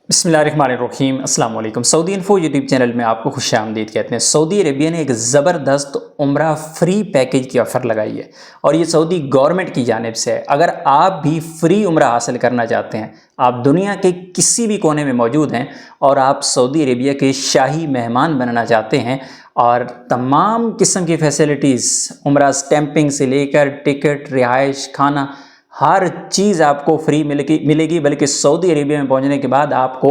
बिस्मिल्लाहिर्रहमानिर्रहीम अस्सलाम वालेकुम। सऊदी इन्फो यूट्यूब चैनल में आपको खुशामदीद कहते हैं। सऊदी अरेबिया ने एक ज़बरदस्त उम्रा फ्री पैकेज की ऑफ़र लगाई है और ये सऊदी गवर्नमेंट की जानिब से है। अगर आप भी फ्री उम्रा हासिल करना चाहते हैं, आप दुनिया के किसी भी कोने में मौजूद हैं और आप सऊदी अरेबिया के शाही मेहमान बनना चाहते हैं और तमाम किस्म की फ़ैसिलिटीज़ उम्रा स्टैंपिंग से लेकर टिकट, रिहाइश, खाना, हर चीज़ आपको फ्री मिलेगी। बल्कि सऊदी अरेबिया में पहुंचने के बाद आपको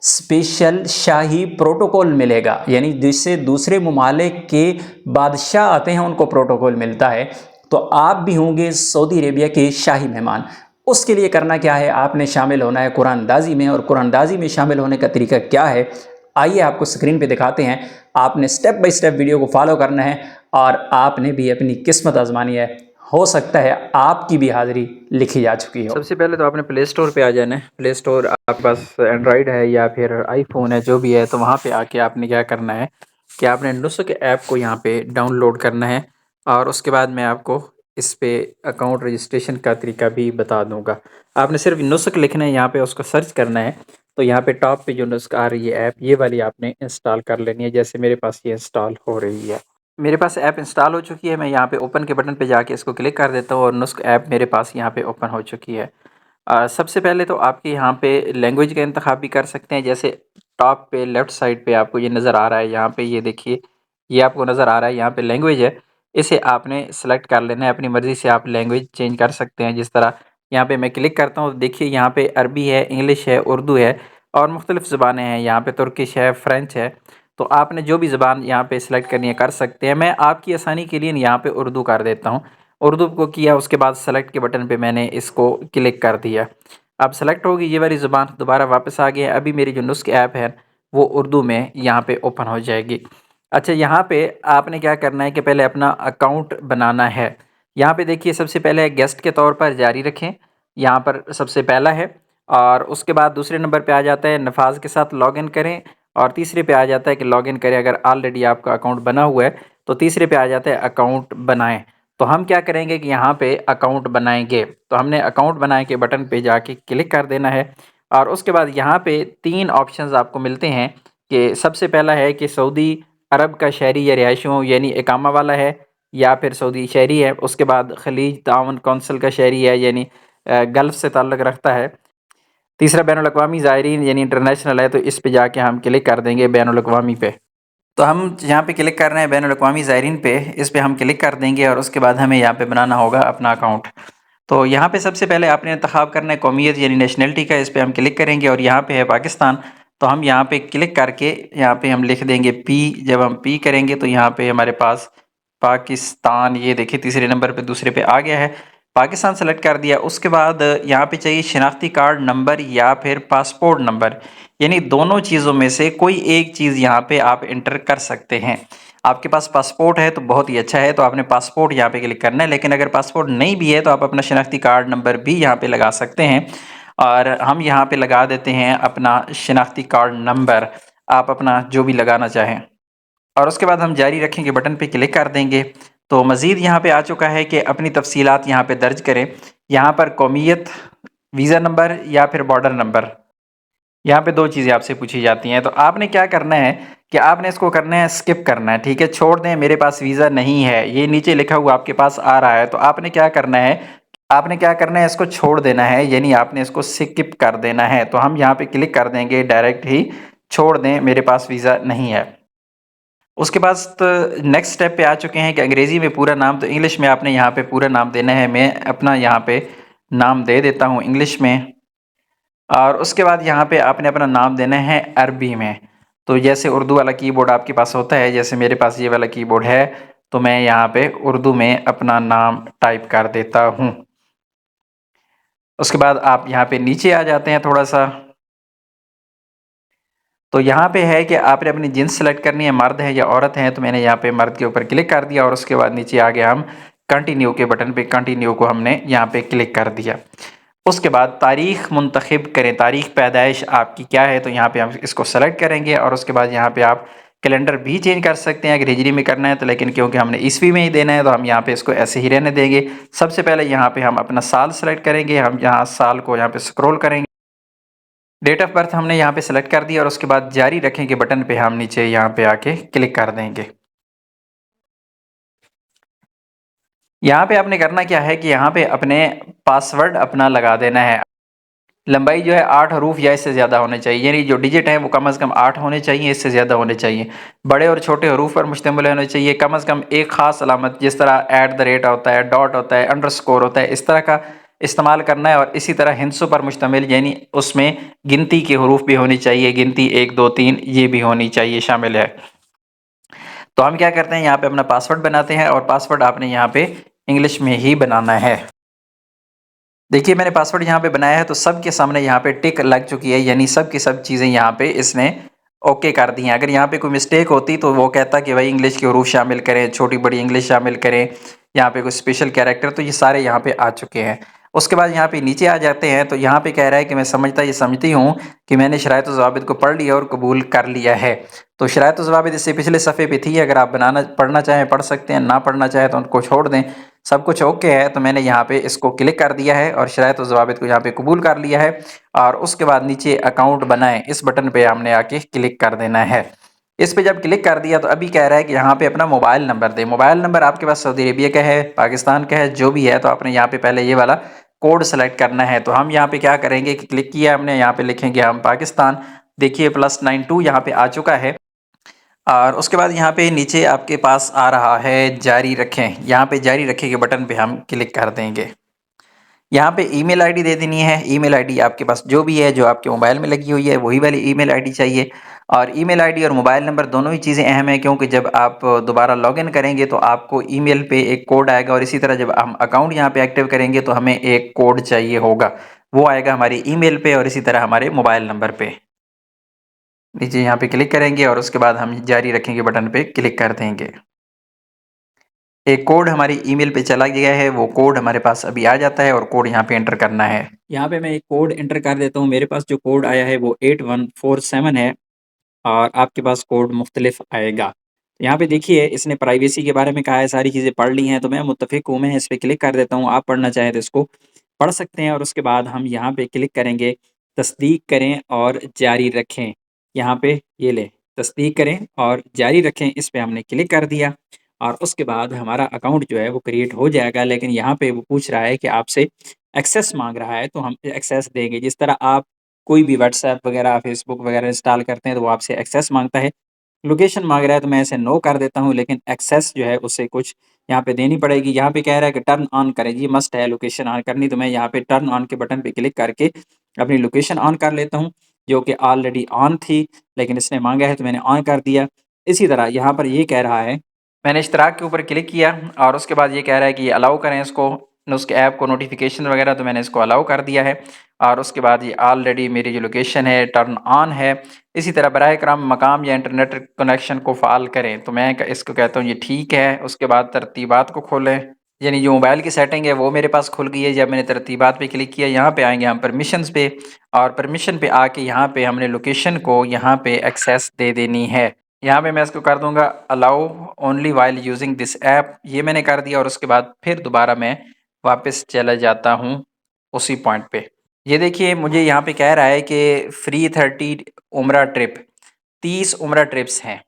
स्पेशल शाही प्रोटोकॉल मिलेगा, यानी जिससे दूसरे ममालिक के बादशाह आते हैं उनको प्रोटोकॉल मिलता है। तो आप भी होंगे सऊदी अरेबिया के शाही मेहमान। उसके लिए करना क्या है, आपने शामिल होना है कुरानदाजी में। और कुरानदाजी में शामिल होने का तरीका क्या है, आइए आपको स्क्रीन पे दिखाते हैं। आपने स्टेप बाय स्टेप वीडियो को फॉलो करना है और आपने भी अपनी किस्मत आजमानी है। हो सकता है आपकी भी हाज़िरी लिखी जा चुकी हो। सबसे पहले तो आपने प्ले स्टोर पे आ जाना है। प्ले स्टोर आपके पास एंड्रॉयड है या फिर आईफोन है, जो भी है, तो वहाँ पे आके आपने क्या करना है कि आपने नुस्ख ऐप को यहाँ पे डाउनलोड करना है। और उसके बाद मैं आपको इस पे अकाउंट रजिस्ट्रेशन का तरीका भी बता दूंगा। आपने सिर्फ नुस्ख लिखना है, यहाँ पे उसको सर्च करना है। तो यहाँ पे टॉप पे जो नुस्ख आ रही है ऐप, ये वाली आपने इंस्टॉल कर लेनी है। जैसे मेरे पास ये इंस्टॉल हो रही है, मेरे पास ऐप इंस्टॉल हो चुकी है। मैं यहाँ पे ओपन के बटन पे जाके इसको क्लिक कर देता हूँ और नुस्ख ऐप मेरे पास यहाँ पे ओपन हो चुकी है। सबसे पहले तो आपके यहाँ पे लैंग्वेज का इंतखाब भी कर सकते हैं। जैसे टॉप पे लेफ़्ट साइड पे आपको ये नज़र आ रहा है, यहाँ पे ये देखिए, ये आपको नज़र आ रहा है, यहाँ पे लैंग्वेज है। इसे आपने सेलेक्ट कर लेना है। अपनी मर्ज़ी से आप लैंग्वेज चेंज कर सकते हैं। जिस तरह यहाँ पे मैं क्लिक करता हूँ, देखिए यहाँ पे अरबी है, इंग्लिश है, उर्दू है और मुख्तलिफ़ ज़बानें हैं। यहाँ पे तुर्किश है, फ़्रेंच है। तो आपने जो भी ज़बान यहाँ पे सेलेक्ट करनी है कर सकते हैं। मैं आपकी आसानी के लिए यहाँ पे उर्दू कर देता हूँ। उर्दू को किया, उसके बाद सेलेक्ट के बटन पे मैंने इसको क्लिक कर दिया। अब सेलेक्ट होगी ये वाली ज़ुबान, दोबारा वापस आ गया। अभी मेरी जो नुस्ख ऐप है वो उर्दू में यहाँ पे ओपन हो जाएगी। अच्छा, यहाँ पे आपने क्या करना है कि पहले अपना अकाउंट बनाना है। यहाँ पे देखिए, सबसे पहले गेस्ट के तौर पर जारी रखें, यहाँ पर सबसे पहला है। और उसके बाद दूसरे नंबर पे आ जाता है नफाज के साथ लॉगिन करें। और तीसरे पे आ जाता है कि लॉगिन करें। अगर ऑलरेडी आपका अकाउंट बना हुआ है तो तीसरे पे आ जाता है अकाउंट बनाएं। तो हम क्या करेंगे कि यहाँ पे अकाउंट बनाएंगे। तो हमने अकाउंट बनाए के बटन पे जाके क्लिक कर देना है। और उसके बाद यहाँ पे 3 ऑप्शंस आपको मिलते हैं कि सबसे पहला है कि सऊदी अरब का शहरी या रिहायशी हो, यानी इकामा वाला है, या फिर सऊदी शहरी है। उसके बाद खलीज ताउन कौंसिल का शहरी है, यानी गल्फ़ से ताल्लुक़ रखता है। तीसरा बैनुल अक़वामी ज़ायरीन यानी इंटरनेशनल है, तो इस पे जाके हम क्लिक कर देंगे बैनुल अक़वामी पे। तो हम यहाँ पे क्लिक कर रहे हैं बैनुल अक़वामी ज़ायरीन पे, इस पे हम क्लिक कर देंगे और उसके बाद हमें यहाँ पे बनाना होगा अपना अकाउंट। तो यहाँ पे सबसे पहले आपने इंतख़ाब करना है कौमियत यानी नेशनलिटी का, इस पे हम क्लिक करेंगे और यहाँ पे है पाकिस्तान। तो हम यहाँ पे क्लिक करके यहाँ पे हम लिख देंगे पी। जब हम पी करेंगे तो यहाँ पे हमारे पास पाकिस्तान, ये देखिए तीसरे नंबर पे, दूसरे पे आ गया है। पाकिस्तान सेलेक्ट कर दिया। उसके बाद यहाँ पे चाहिए शनाख्ती कार्ड नंबर या फिर पासपोर्ट नंबर, यानी दोनों चीज़ों में से कोई एक चीज़ यहाँ पे आप इंटर कर सकते हैं। आपके पास पासपोर्ट है तो बहुत ही अच्छा है, तो आपने पासपोर्ट यहाँ पे क्लिक करना है। लेकिन अगर पासपोर्ट नहीं भी है तो आप अपना शनाख्ती कार्ड नंबर भी यहाँ पे लगा सकते हैं। और हम यहाँ पे लगा देते हैं अपना शनाख्ती कार्ड नंबर, आप अपना जो भी लगाना चाहें। और उसके बाद हम जारी रखें के बटन पे क्लिक कर देंगे। तो मज़ीद यहाँ पे आ चुका है कि अपनी तफसीलात यहाँ पे दर्ज करें। यहाँ पर कौमियत, वीज़ा नंबर या फिर बॉर्डर नंबर, यहाँ पे 2 चीज़ें आपसे पूछी जाती हैं। तो आपने क्या करना है कि आपने इसको करना है, स्किप करना है, ठीक है, छोड़ दें। मेरे पास वीज़ा नहीं है, ये नीचे लिखा हुआ आपके पास आ रहा है। तो आपने क्या करना है, इसको छोड़ देना है, यानी आपने इसको स्किप कर देना है। तो हम यहाँ पे क्लिक कर देंगे, डायरेक्ट ही छोड़ दें, मेरे पास वीज़ा नहीं है। उसके बाद नेक्स्ट स्टेप पे आ चुके हैं कि अंग्रेज़ी में पूरा नाम, तो इंग्लिश में आपने यहाँ पे पूरा नाम देना है। मैं अपना यहाँ पे नाम दे देता हूँ इंग्लिश में। और उसके बाद यहाँ पे आपने अपना नाम देना है अरबी में। तो जैसे उर्दू वाला कीबोर्ड आपके पास होता है, जैसे मेरे पास ये वाला कीबोर्ड है, तो मैं यहाँ पे उर्दू में अपना नाम टाइप कर देता हूँ। उसके बाद आप यहाँ पे नीचे आ जाते हैं थोड़ा सा। तो यहाँ पे है कि आपने अपनी जिन्स सेलेक्ट करनी है, मर्द है या औरत है। तो मैंने यहाँ पे मर्द के ऊपर क्लिक कर दिया और उसके बाद नीचे आ गया हम कंटिन्यू के बटन पे, कंटिन्यू को हमने यहाँ पे क्लिक कर दिया। उसके बाद तारीख़ मुंतखब करें, तारीख़ पैदाइश आपकी क्या है, तो यहाँ पे हम इसको सेलेक्ट करेंगे। और उसके बाद यहाँ पे आप कैलेंडर भी चेंज कर सकते हैं अगर हिजरी में करना है तो, लेकिन क्योंकि हमने ईस्वी में ही देना है तो हम यहाँ पे इसको ऐसे ही रहने देंगे। सबसे पहले यहाँ पे हम अपना साल सेलेक्ट करेंगे, हम यहाँ साल को यहाँ पे स्क्रॉल करेंगे। डेट ऑफ बर्थ हमने यहाँ पे सेलेक्ट कर दिया और उसके बाद जारी रखें के बटन पे हम नीचे यहाँ पे आके क्लिक कर देंगे। यहाँ पे आपने करना क्या है कि यहाँ पे अपने पासवर्ड अपना लगा देना है। लंबाई जो है 8 हरूफ या इससे ज़्यादा होने चाहिए, यानी जो डिजिट हैं वो कम से कम 8 होने चाहिए, इससे ज़्यादा होने चाहिए। बड़े और छोटे हरूफ पर मुश्तमिल होने चाहिए। कम से कम एक ख़ास अलामत, जिस तरह @ होता है, डॉट होता है, अंडरस्कोर होता है, इस तरह का इस्तेमाल करना है। और इसी तरह हिंसों पर मुश्तमिल, यानी उसमें गिनती के हरूफ भी होनी चाहिए, गिनती 1 2 3 ये भी होनी चाहिए, शामिल है। तो हम क्या करते हैं, यहाँ पे अपना पासवर्ड बनाते हैं और पासवर्ड आपने यहाँ पे इंग्लिश में ही बनाना है। देखिए मैंने पासवर्ड यहाँ पे बनाया है तो सबके सामने यहाँ पे टिक लग चुकी है, यानी सब की सब चीज़ें यहाँ पे इसने ओके कर दी हैं। अगर यहाँ पे कोई मिस्टेक होती तो वो कहता कि भाई इंग्लिश के हरूफ शामिल करें, छोटी बड़ी इंग्लिश शामिल करें, यहाँ पे कोई स्पेशल कैरेक्टर, तो ये सारे यहाँ पे आ चुके हैं। उसके बाद यहाँ पे नीचे आ जाते हैं तो यहाँ पे कह रहा है कि मैं समझती हूँ कि मैंने शराइत व ज़वाबित को पढ़ लिया और कबूल कर लिया है। तो शराइत व ज़वाबित इससे पिछले सफ़े पे थी, अगर आप पढ़ना चाहें पढ़ सकते हैं, ना पढ़ना चाहें तो उनको छोड़ दें। सब कुछ ओके है तो मैंने यहाँ पे इसको क्लिक कर दिया है और शराइत व ज़वाबित को यहाँ पे कबूल कर लिया है। और उसके बाद नीचे अकाउंट बनाएं, इस बटन पे हमने आके क्लिक कर देना है। इस पे जब क्लिक कर दिया तो अभी कह रहा है कि यहाँ पे अपना मोबाइल नंबर दें। मोबाइल नंबर आपके पास सऊदी अरेबिया का है, पाकिस्तान का है, जो भी है, तो आपने यहाँ पे पहले ये वाला कोड सेलेक्ट करना है। तो हम यहाँ पे क्या करेंगे कि क्लिक किया हमने, यहाँ पे लिखेंगे हम पाकिस्तान। देखिए +92 यहाँ पे आ चुका है। और उसके बाद यहाँ पे नीचे आपके पास आ रहा है जारी रखें, यहाँ पे जारी रखें के बटन पे हम क्लिक कर देंगे। यहाँ पे ईमेल आईडी दे देनी है। ईमेल आईडी आपके पास जो भी है, जो आपके मोबाइल में लगी हुई है, वही वाली ईमेल आईडी चाहिए। और ईमेल आईडी और मोबाइल नंबर दोनों ही चीज़ें अहम है, क्योंकि जब आप दोबारा लॉगिन करेंगे तो आपको ईमेल पे एक कोड आएगा और इसी तरह जब हम अकाउंट यहाँ पे एक्टिव करेंगे तो हमें एक कोड चाहिए होगा, वो आएगा हमारी ईमेल पे और इसी तरह हमारे मोबाइल नंबर पे। नीचे यहाँ पे क्लिक करेंगे और उसके बाद हम जारी रखेंगे बटन पे क्लिक कर देंगे। एक कोड हमारी ईमेल पे चला गया है, वो कोड हमारे पास अभी आ जाता है और कोड यहाँ पे एंटर करना है। यहाँ पे मैं एक कोड एंटर कर देता हूँ। मेरे पास जो कोड आया है वो 8147 है और आपके पास कोड मुख्तलिफ आएगा। यहाँ पे देखिए इसने प्राइवेसी के बारे में कहा है, सारी चीज़ें पढ़ ली हैं, तो मैं मुत्तफ़िक हूँ, मैं इस पे क्लिक कर देता हूँ। आप पढ़ना चाहें तो इसको पढ़ सकते हैं और उसके बाद हम यहाँ पे क्लिक करेंगे, तस्दीक करें और जारी रखें। यहाँ पे ये लें, तस्दीक करें और जारी रखें, इस पे हमने क्लिक कर दिया और उसके बाद हमारा अकाउंट जो है वो क्रिएट हो जाएगा। लेकिन यहाँ पे वो पूछ रहा है कि आपसे एक्सेस माँग रहा है, तो हम एक्सेस देंगे। जिस तरह आप कोई भी व्हाट्सएप वगैरह, फेसबुक वगैरह इंस्टॉल करते हैं तो वो आपसे एक्सेस माँगता है। लोकेशन माँग रहा है तो मैं इसे नो कर देता हूँ, लेकिन एक्सेस जो है उसे कुछ यहाँ पे देनी पड़ेगी। यहाँ पे कह रहा है कि टर्न ऑन करें, ये मस्ट है लोकेशन ऑन करनी, तो मैं यहाँ पे टर्न ऑन के बटन पे क्लिक करके अपनी लोकेशन ऑन कर लेता हूँ, जो कि ऑलरेडी ऑन थी, लेकिन इसने माँगा है तो मैंने ऑन कर दिया। इसी तरह यहाँ पर ये कह रहा है, मैंने इश्तराक के ऊपर क्लिक किया और उसके बाद ये कह रहा है कि अलाउ करें इसको, उसके ऐप को नोटिफिकेशन वगैरह, तो मैंने इसको अलाउ कर दिया है। और उसके बाद ये ऑलरेडी मेरी जो लोकेशन है टर्न ऑन है। इसी तरह बराए कराम मकाम या इंटरनेट कनेक्शन को फ़ाल करें, तो मैं इसको कहता हूँ ये ठीक है। उसके बाद तरतीबात को खोलें, यानी जो मोबाइल की सेटिंग है वो मेरे पास खुल गई है। जब मैंने तरतीबात पे क्लिक किया, यहाँ पे आएंगे हम परमिशंस पे और परमिशन पे आके यहाँ पे हमने लोकेशन को यहाँ पे एक्सेस दे देनी है। यहाँ पे मैं इसको कर दूंगा allow only while using this app, ये मैंने कर दिया और उसके बाद फिर दोबारा मैं वापस चला जाता हूँ उसी पॉइंट पे। ये देखिए मुझे यहाँ पे कह रहा है कि फ्री 30 उम्रा ट्रिप, 30 उम्रा ट्रिप्स हैं।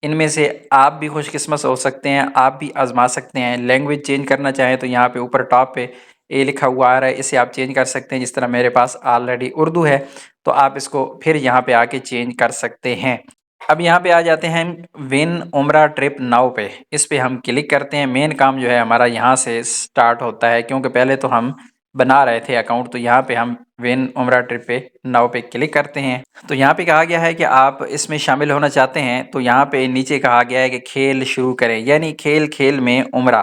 इनमें से आप भी खुशकिस्मत हो सकते हैं, आप भी आजमा सकते हैं। लैंग्वेज चेंज करना चाहें तो यहाँ पे ऊपर टॉप पे ए लिखा हुआ आ रहा है, इसे आप चेंज कर सकते हैं। जिस तरह मेरे पास ऑलरेडी उर्दू है तो आप इसको फिर यहाँ पे आके चेंज कर सकते हैं। अब यहाँ पे आ जाते हैं विन उम्रा ट्रिप नाउ पे, इस पे हम क्लिक करते हैं। मेन काम जो है हमारा यहाँ से स्टार्ट होता है, क्योंकि पहले तो हम बना रहे थे अकाउंट। तो यहाँ पे हम विन उम्रा ट्रिप पे नाउ पे क्लिक करते हैं। तो यहाँ पे कहा गया है कि आप इसमें शामिल होना चाहते हैं, तो यहाँ पे नीचे कहा गया है कि खेल शुरू करें, यानी खेल खेल में उम्रा।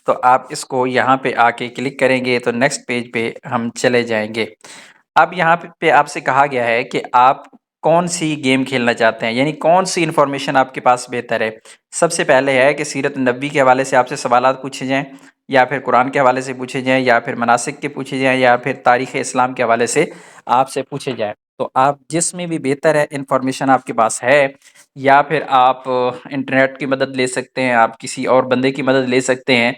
तो आप इसको यहाँ पे आके क्लिक करेंगे तो नेक्स्ट पेज पे हम चले जाएंगे। अब यहाँ पे आपसे कहा गया है कि आप कौन सी गेम खेलना चाहते हैं, यानी कौन सी इन्फॉर्मेशन आपके पास बेहतर है। सबसे पहले है कि सीरत नबी के हवाले से आपसे सवालात पूछे जाएं, या फिर कुरान के हवाले से पूछे जाएं, या फिर मनासिक के पूछे जाएं, या फिर तारीख़ इस्लाम के हवाले से आपसे पूछे जाएं। तो आप जिसमें भी बेहतर है इन्फॉर्मेशन आपके पास है, या फिर आप इंटरनेट की मदद ले सकते हैं, आप किसी और बंदे की मदद ले सकते हैं,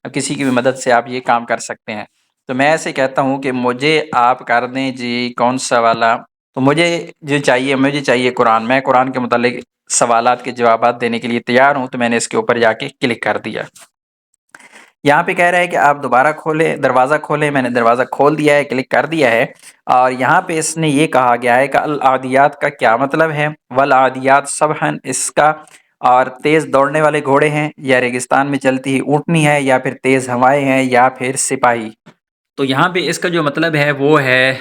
किसी की भी मदद से आप ये काम कर सकते हैं। तो मैं ऐसे कहता हूँ कि मुझे आप कर दें जी कौन सा वाला तो मुझे चाहिए कुरान। मैं कुरान के मुतालिक सवालात के जवाबात देने के लिए तैयार हूँ, तो मैंने इसके ऊपर जाके क्लिक कर दिया। यहाँ पे कह रहा है कि आप दोबारा खोलें, दरवाज़ा खोलें। मैंने दरवाज़ा खोल दिया है, क्लिक कर दिया है। और यहाँ पे इसने ये कहा गया है कि अल आदियात का क्या मतलब है। वल आदियात सबहन इसका, और तेज़ दौड़ने वाले घोड़े हैं, या रेगिस्तान में चलती हुई ऊँटनी है, या फिर तेज़ हवाएं हैं, या फिर सिपाही। तो यहाँ पे इसका जो मतलब है वो है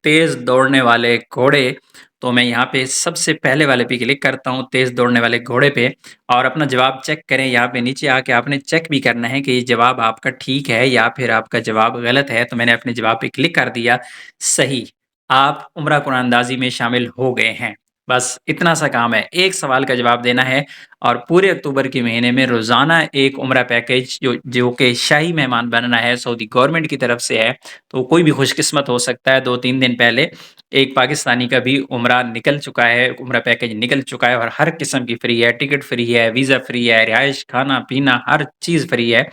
तेज़ दौड़ने वाले घोड़े। तो मैं यहाँ पे सबसे पहले वाले पे क्लिक करता हूँ, तेज़ दौड़ने वाले घोड़े पे, और अपना जवाब चेक करें। यहाँ पे नीचे आके आपने चेक भी करना है कि ये जवाब आपका ठीक है या फिर आपका जवाब गलत है। तो मैंने अपने जवाब पे क्लिक कर दिया, सही, आप उम्रा कुरानंदाज़ी में शामिल हो गए हैं। बस इतना सा काम है, एक सवाल का जवाब देना है, और पूरे अक्टूबर के महीने में रोज़ाना एक उम्रा पैकेज जो कि शाही मेहमान बनना है, सऊदी गवर्नमेंट की तरफ से है। तो कोई भी खुशकिस्मत हो सकता है। 2-3 दिन पहले एक पाकिस्तानी का भी उम्रा निकल चुका है, उम्रा पैकेज निकल चुका है, और हर किस्म की फ्री है, टिकट फ्री है, वीज़ा फ्री है, रिहाइश, खाना-पीना हर चीज़ फ्री है।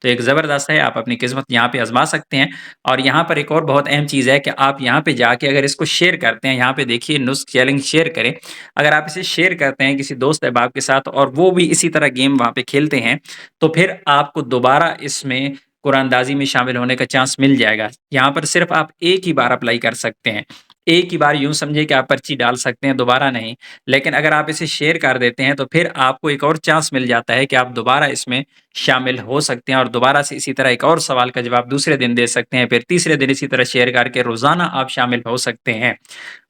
तो एक ज़बरदस्त है, आप अपनी किस्मत यहाँ पे आज़मा सकते हैं। और यहाँ पर एक और बहुत अहम चीज़ है कि आप यहाँ पे जाके अगर इसको शेयर करते हैं, यहाँ पे देखिए नुस्ख चैलेंज शेयर करें। अगर आप इसे शेयर करते हैं किसी दोस्त अहबाब के साथ और वो भी इसी तरह गेम वहाँ पे खेलते हैं, तो फिर आपको दोबारा इसमें कुरानदाज़ी में शामिल होने का चांस मिल जाएगा। यहाँ पर सिर्फ़ आप एक ही बार अप्लाई कर सकते हैं। एक ही बार यूँ समझिए कि आप पर्ची डाल सकते हैं, दोबारा नहीं। लेकिन अगर आप इसे शेयर कर देते हैं, तो फिर आपको एक और चांस मिल जाता है कि आप दोबारा इसमें शामिल हो सकते हैं, और दोबारा से इसी तरह एक और सवाल का जवाब दूसरे दिन दे सकते हैं। फिर तीसरे दिन इसी तरह शेयर करके रोज़ाना आप शामिल हो सकते हैं।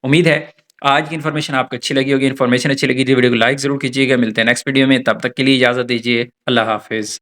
उम्मीद है आज की इन्फॉर्मेशन आपको अच्छी लगी होगी। इन्फॉर्मेशन अच्छी लगी तो वीडियो को लाइक ज़रूर कीजिएगा। मिलते हैं नेक्स्ट वीडियो में, तब तक के लिए इजाज़त दीजिए। अल्लाह हाफ़िज़।